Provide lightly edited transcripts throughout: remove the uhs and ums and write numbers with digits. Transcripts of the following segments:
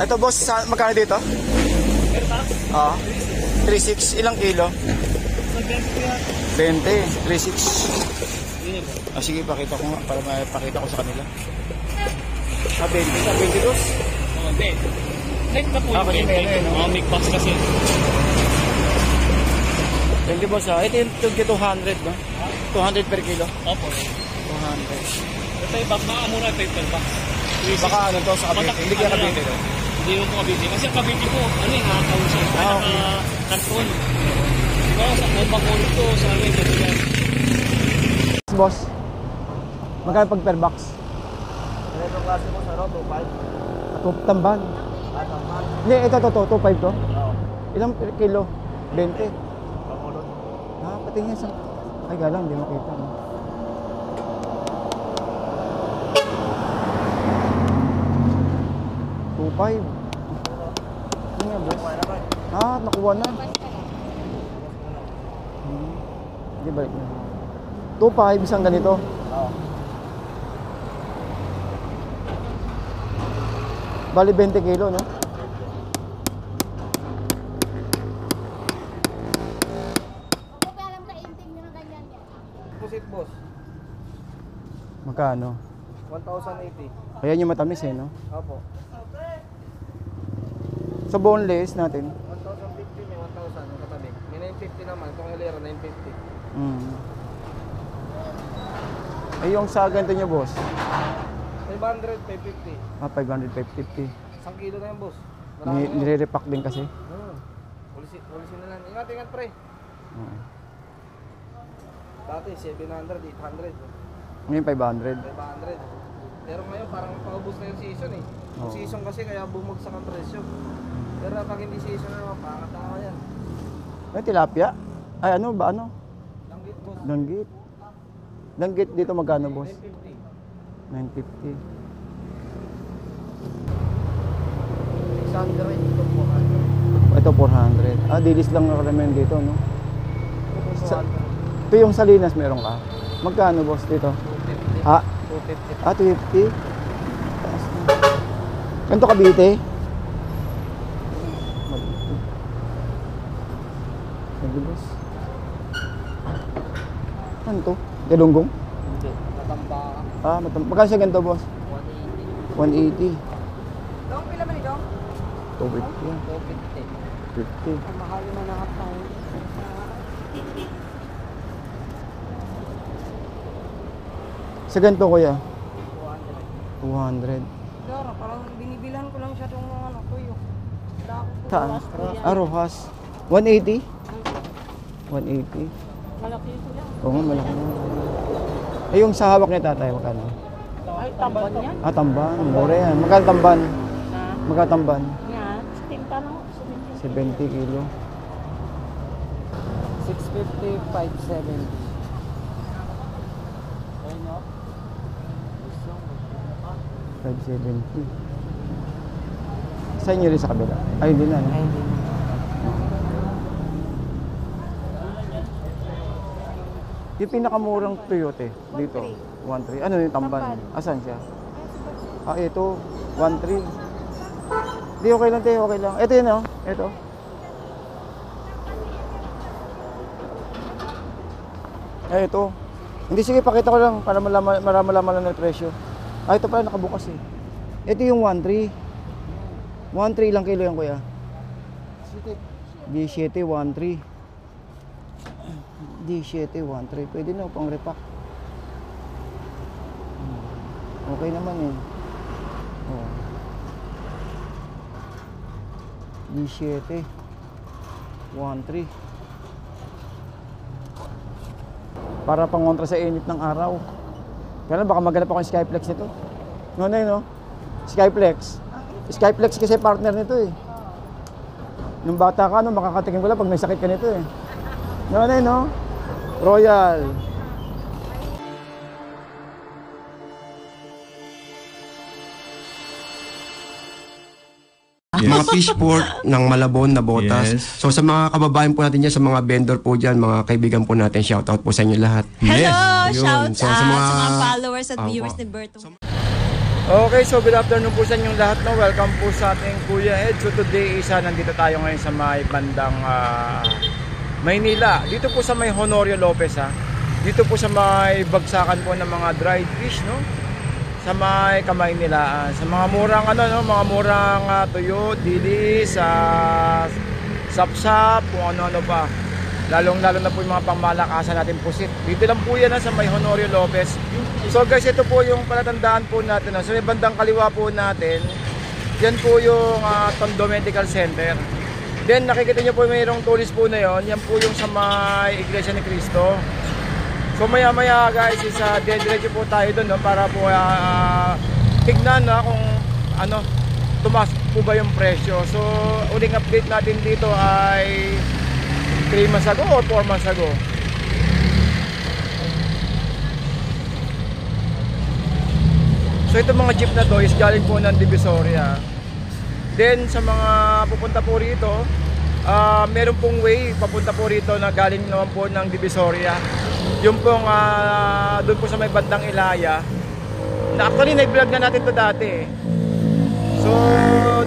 Ito boss, magkano dito? Oo. 3.6, ilang kilo? 20, 3.6. Ah, sige, pakita ko nga para mapakita ko sa kanila. Ah, 20 ka, 22? Oo, hindi. Like na po yung 20. May box kasi. 20 boss ha. Ito yung 200 no? 200 per kilo? Opo. 200. Ito yung box, mura ito yung box. Baka ano to sa Cavite? Hindi kaya Cavite to? Hindi ko Cavite. Kasi Cavite po, ano yung nakakausap? Naka-kanton. Diba, sa Mabacol to, sa ano yung katilan. Boss, magkano pag per box? Ano yung klase mo sa roto? 5? Tamban. Tamban? Hindi, ito, 2.5 to? Oo. Ilang per kilo? 20. Pangulot? Ah, patingin sa... Ay, galang, hindi makita. No? $2.5. Ano nga, boss? Ah, nakuha na. Hindi, balik na. 2.5, isang ganito. Oo. Bali 20 kilo, no? Pusit boss. Magkano? 1,080. Ayan yung matamis eh, no? Opo. Sa boneless natin. 1,050 may 1,000 yung katabi. May 950 naman. Itong hilera 950. Ay, yung sa ganito nyo, boss? 500, 550. Ah, 500, 550. 1 kilo na yan boss. Nire-repack din kasi. Policy na lang. Ingat, ingat pre. Dati 700, 800. Ngayon 500. 500. Pero ngayon parang paubos na yung season eh. Yung season kasi kaya bumagsak ang presyo. Pero pag hindi season na, pakakatawa yan. Ay, tilapia? Ay, ano ba? Ano? Langgit boss. Langgit. Langgit dito magkano, boss? 950. 950. 600 ito po. Ito 400. Ah, dilis lang ang remen dito, no? Ito Ito yung Salinas meron ka. Magkano, boss, dito? 250. Ah, 250. ah 250. Ganito Cavite? Hindi, boss. Ano to? Galunggong? Hindi. Natamba ka. Ah, magkano siya ganito, boss? 180. 180. Dong, pila man ito? 250 yan. 250. 50. Ang mahal na nakataw. Sa ganito, kuya? 200. 200. Dara, parang binibilan ko lang siya itong mga ano ko yun. Saan? Ah, Rojas. 180? 180. Malaki ito lang. Oo nga, malaki na. Eh, yung sa hawak niya tatay, magkano? Ay, tamban yan. Ah, tamban. Mura yan. Magkano tamban? Na? Magkano tamban? Yan. Tinta no? 70 kilo. 650, 570. Ay, no? 570. Sa inyo rin sa kabila? Ay, hindi na. No? Ay, hindi. Yung pinakamurang Toyota dito, 1.3. Ano yung tamban? Asan siya? Ah, ito, 1.3. Di, okay lang tayo, okay lang. Ito yun, oh. Ito. Eh, ito. Hindi, sige, pakita ko lang para malaman lang ng presyo. Ah, ito pala, nakabukas eh. Ito yung 1.3. 1.3, ilang kilo yan, kuya? 17, 1.3. 17, 1.3. Pwede na, pang repack. Okay naman eh. Oh. 17, 1.3. Para pangontra sa init ng araw. Kaya baka maghanap ako ng Skyflex nito. No, no? Skyflex. Skyflex kasi partner nito eh. Nung bata ka, no, makakatikim ko lang pag may sakit ka nito eh. No? Royal. Mga fish port ng Malabon na botas. Yes. So sa mga kababayan po natin dyan, sa mga vendor po dyan, mga kaibigan po natin, shoutout po sa inyo lahat. Hello! Yun. Shout So, out sa sa mga- mga followers at Opo. viewers ni Berto. Okay, so good afternoon po sa inyong lahat. No? Welcome po sa ating Kuya Ed. So today nandito tayo ngayon sa may bandang Maynila. Dito po sa may Honorio Lopez ha. Dito po sa may bagsakan po ng mga dried fish, no? Sa may kamay nila. Sa mga murang mga murang tuyo, dilis, sapsap, kung ano-ano pa. Lalong-lalo na po yung mga pangmalakasan natin pusit. Dito lang po yan sa may Honorio Lopez. So guys, ito po yung palatandaan po natin. So may bandang kaliwa po natin, yan po yung Tondo Medical Center. Then nakikita nyo po mayroong tulis po na yon. Yan po yung sa may Iglesia ni Cristo. So maya maya guys, diretso po tayo doon, no, para po tignan kung tumaas po ba yung presyo. So uling update natin dito ay 3 months ago or 4 months ago. So itong mga jeep na to is galing po ng Divisoria. Then sa mga pupunta po rito, meron pong way papunta po rito na galing naman po ng Divisoria. Yung pong doon po sa may bandang Ilaya. Na actually nag-vlog na natin to dati. So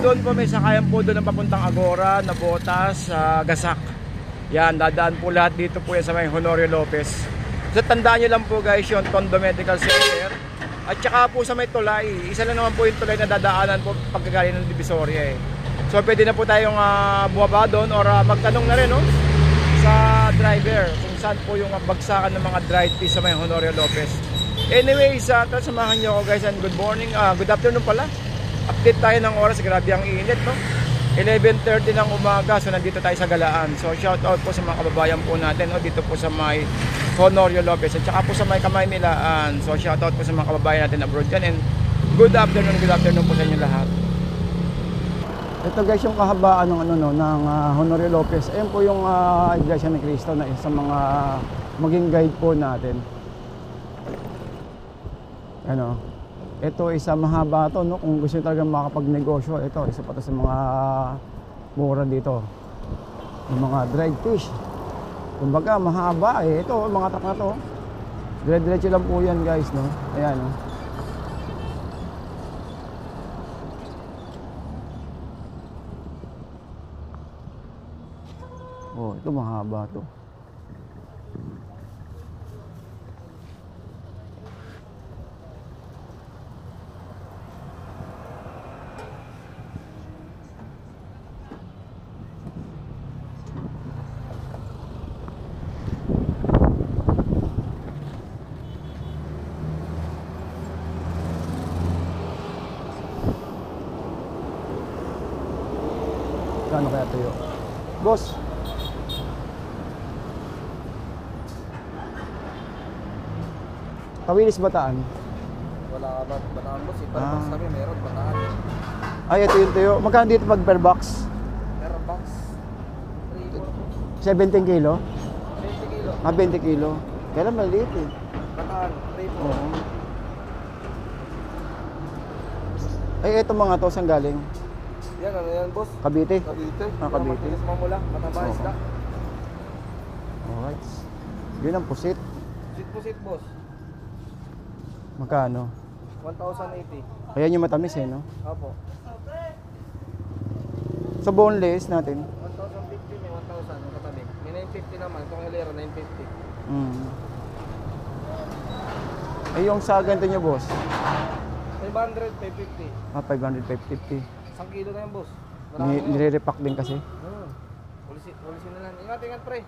doon po may sakayan po doon ng papuntang Agora, Nabotas, Gasak. Yan, dadaan po lahat dito po yan sa may Honorio Lopez. So tandaan nyo lang po guys yung Tondo Medical Center. At saka po sa may tulay, isa lang naman po yung tulay na dadaanan po pagkagaling ng Divisoria eh. So pwede na po tayong bumaba doon or magtanong na rin sa driver kung saan po yung bagsakan ng mga dried fish sa may Honorio Lopez. Anyways, samahan nyo ako guys and good morning, good afternoon pala. Update tayo ng oras, grabe ang init, no? 11:30 ng umaga, so nandito tayo sa Galaan. So shout out po sa mga kababayan po natin dito po sa may Honorio Lopez at saka po sa may kamay nilaan. So shout out po sa mga kababayan natin abroad dyan and good afternoon po sa inyo lahat. Ito guys yung kahabaan ng ng Honorio Lopez. Ayun po yung Iglesia ni Cristo na isa mga maging guide po natin. Ito isa mahaba to, no? Kung gusto nyo talagang makapagnegosyo, ito isa pa to sa mga mura dito. Yung mga dried fish. Kumbaga mahaba ito mga truck na to. Dire-diretso lang po yan guys, no? Ayan, no? Oh, ito mahaba to. Kano kaya tuyo? Boss. Tawilis Bataan. Wala ka ba? Bataan boss, box kami meron, Bataan. Ay, ito yung tuyo. Magkano dito pag per box? Per box, 17 kilo? 20 kilo. 20 kilo. Kaya maliit eh. Bataan, 3 po. Oo. Ay, ito mga to, saan galing? Yan, yan boss? Cavite? Cavite. Cavite. Matigas mamula, mataba isda. Alright. Yun ang pusit. Pusit boss, Magkano? 1,080. Ayan yung matamis no? Opo. Sa boneless natin. 1,050 may 1,000 yung katabi. May 950 naman, itong hilera 950. Ay, yung sa ganito nyo, boss? 500, 550. 500, 550. 1 kilo na yan boss. Nire-repack din kasi. Policy na lang. Ingat pre.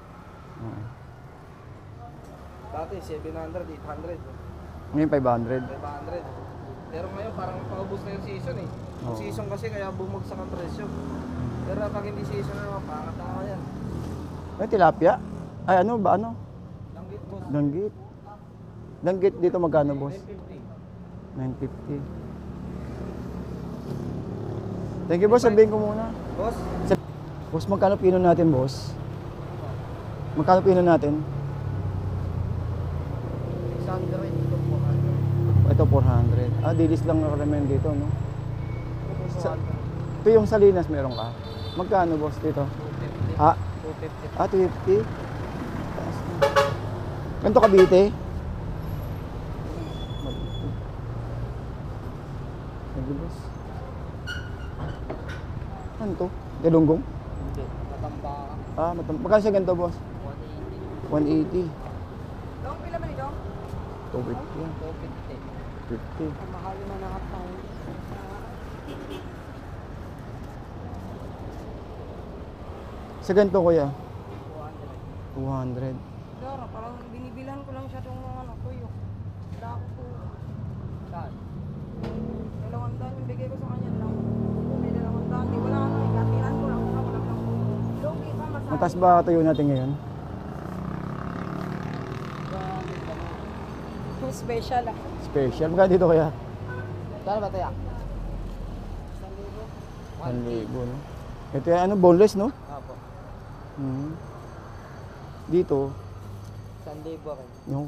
Dati 700, 800. Ngayon 500. 500. Pero ngayon parang paubos na yung season eh. Oo. Season kasi kaya bumagsak ang presyo. Pero pag hindi season na, pangatanga yan. Ay, tilapia? Ay, ano ba? Langgit boss. Danggit. Danggit dito magkano, boss? 950. 950. Thank you, boss. Sabihin ko muna. Boss? Boss, magkano pino natin, boss? Magkano pino natin? 600 ito po. Ito 400. Dilis lang na karamihan dito, no? Ito yung Salinas meron ka. Magkano, boss, dito? 250. 250. Ganito Cavite? Sige, boss. Ano to? Galunggong? Hindi. Matamba ka. Magkano sa ganito, boss? 180. 180. Dong, pila man ito? 250 yan. 250. 50. Ang mahal na nakataon. Sa ganito, kuya? 200. Dara, parang binibilan ko lang siya itong ano, tuyo. Wala ako po. Saan? 200 yung bigay ko sa kanya lang. May 200. Di wala ano, ikatiran ko lang. Wala lang. Logi pa masabi. Mataas ba tuyo natin ngayon? Yung special ah. Special. Magkano dito, kuya? Saan ba tayo? 1,000, no? Ito yung ano, boneless, no? Apo. Dito, 1,000 rin. no?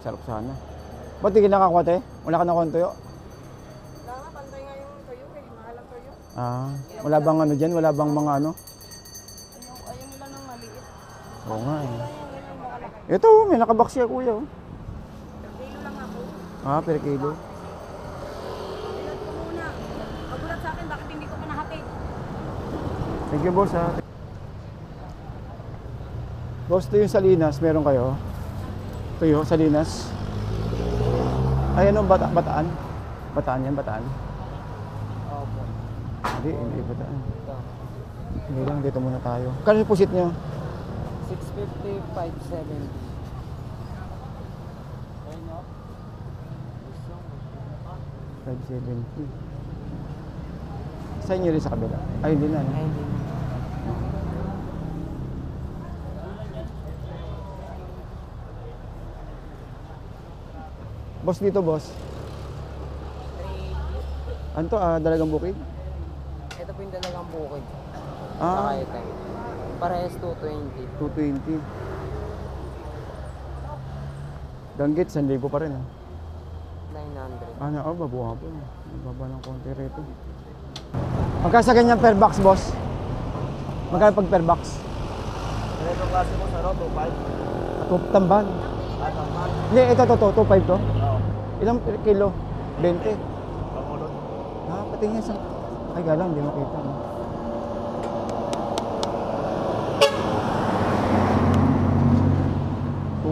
Sarap sana. Ba't di kinakakuha, te? Wala ka na kuha tuyo? Wala nga, pantay nga yung tuyo eh. Mahal ang tuyo. Wala bang ano dyan? Wala bang mga ano? Ayaw mo lang ng maliit. Oo nga, eh. Wala yung ganyan makalaki. Ito, may nakabox siya, kuya, oh. Per kilo lang ako. Per kilo. Bilad ko muna. Magulat sa akin, bakit hindi ko pa nahatid? Thank you, boss, ha. Boss, ito yung Salinas, meron kayo? Tuyo, Salinas. Ay, ano, Bataan? Bataan yan, Bataan. Opo. Hindi Bataan. Ito. Hindi lang, dito muna tayo. Kano yung pusit nyo? 650, 570. Ayun o. 570. Sa inyo rin sa kabila? Ay, hindi na, no? Ay, hindi. Boss dito, boss. Ano to, dalagang bukid? Ito po yung dalagang bukid. Ah, Saka ito. Parehas 220. 220. Danggit, 1,000 pa rin, ah. 900. Babuha po. Baba ng konti rito. Magkano sa ganyan per box, boss? Magkano pag per box? Ito klase mo sa roto, 5. Tamban. Hindi, ito, 2.5 to. Oo. Ilang per kilo? 20. Pangulot. Pati nga sa... Ay, galang, hindi makita. No?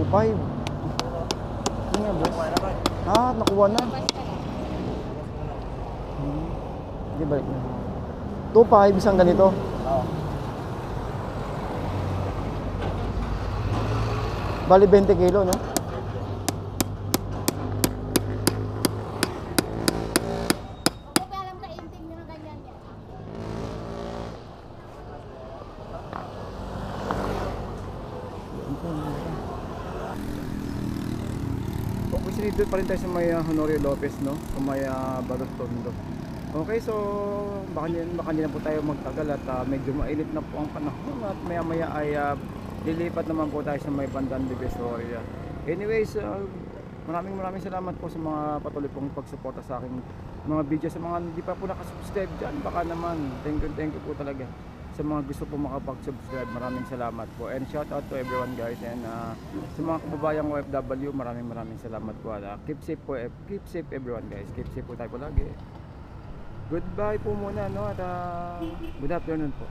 $2.5. Ano nga, boss? Nakuha na. Hindi, balik na. 2.5, isang ganito. Oo. Bali 20 kilo, no? Dito pa rin tayo sa may Honorio Lopez, no? Sa may Barros Tondo. Okay, so baka hindi na po tayo magtagal at medyo mainit na po ang panahon at maya maya ay lilipat naman po tayo sa may Pandan Divisoria. Anyways, maraming salamat po sa mga patuloy pong pagsuporta sa aking mga video. Sa mga hindi pa po nakasubscribe dyan, baka naman thank you po talaga. Sa mga gusto po makapag-subscribe, maraming salamat po. And shout out to everyone, guys. And sa mga kababayang OFW, maraming salamat po. Keep safe everyone, guys. Keep safe po tayo palagi. Goodbye po muna, no? At good afternoon po.